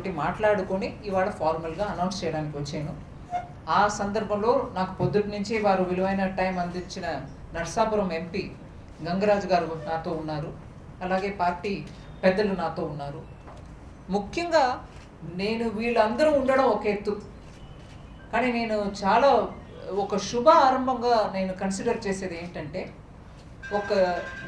తోటి మాట్లాడుకొని ఇవాళ ఫార్మల్గా అనౌన్స్ చేయడానికి వచ్చాను. ఆ సందర్భంలో నాకు పొద్దుటి నుంచి వారు విలువైన టైం అందించిన నర్సాపురం ఎంపీ గంగరాజు గారు నాతో ఉన్నారు. అలాగే పార్టీ పెద్దలు నాతో ఉన్నారు. ముఖ్యంగా నేను వీళ్ళందరూ ఉండడం ఒక ఎత్తు, కానీ నేను చాలా ఒక శుభ ఆరంభంగా నేను కన్సిడర్ చేసేది ఏంటంటే, ఒక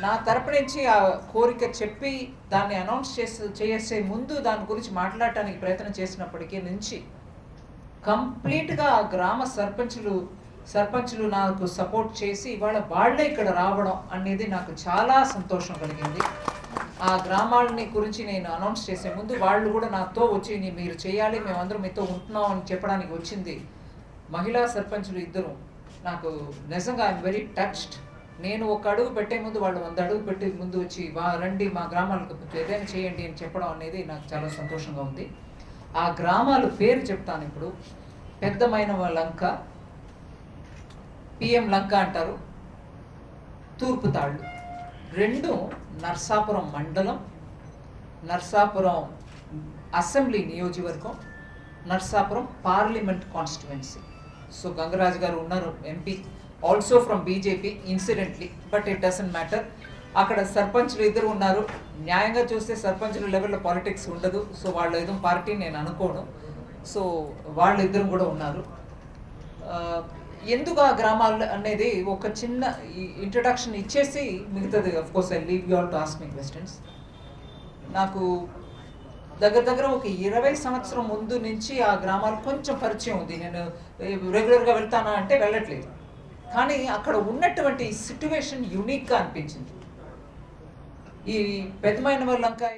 నా తరపు నుంచి ఆ కోరిక చెప్పి దాన్ని అనౌన్స్ చేసే ముందు దాని గురించి మాట్లాడటానికి ప్రయత్నం చేసినప్పటికీ నుంచి కంప్లీట్గా ఆ గ్రామ సర్పంచులు నాకు సపోర్ట్ చేసి ఇవాళ వాళ్ళే ఇక్కడ రావడం అనేది నాకు చాలా సంతోషం కలిగింది. ఆ గ్రామాలని గురించి నేను అనౌన్స్ చేసే ముందు వాళ్ళు కూడా నాతో వచ్చి మీరు చేయాలి, మేమందరం మీతో ఉంటున్నాం అని చెప్పడానికి వచ్చింది మహిళా సర్పంచులు ఇద్దరు. నాకు నిజంగా ఐఎమ్ వెరీ టచ్డ్. నేను ఒక అడుగు పెట్టే ముందు వాళ్ళు 100 అడుగు పెట్టి ముందు వచ్చి రండి మా గ్రామాలకు ఏదైనా చేయండి అని చెప్పడం అనేది నాకు చాలా సంతోషంగా ఉంది. ఆ గ్రామాల పేరు చెప్తాను ఇప్పుడు. పెద్దమైన లంక, పిఎం లంక అంటారు, తూర్పు తాళ్ళు, 2 నర్సాపురం మండలం, నర్సాపురం అసెంబ్లీ నియోజకవర్గం, Narsapuram parliament constituency. So Gangaraju గారు ఉన్నారు MP, also from BJP incidentally, but it doesn't matter. అక్కడ సర్పంచ్లు ఇద్దరు ఉన్నారు. న్యాయంగా చూస్తే సర్పంచుల లెవెల్లో పాలిటిక్స్ ఉండదు. సో వాళ్ళ ఏదో పార్టీ నేను అనుకోను. సో వాళ్ళిద్దరు కూడా ఉన్నారు. ఎందుకు ఆ గ్రామాలు అనేది ఒక చిన్న ఇంట్రడక్షన్ ఇచ్చేసి మిగతాది of course I leave you all to ask me questions. నాకు దగ్గర ఒక 20 సంవత్సరం ముందు నుంచి ఆ గ్రామాలు కొంచెం పరిచయం ఉంది. నేను రెగ్యులర్గా వెళ్తానా అంటే వెళ్ళట్లేదు, కానీ అక్కడ ఉన్నటువంటి సిట్యువేషన్ యూనిక్గా అనిపించింది. ఈ పెద్దమైన వాళ్ళంకా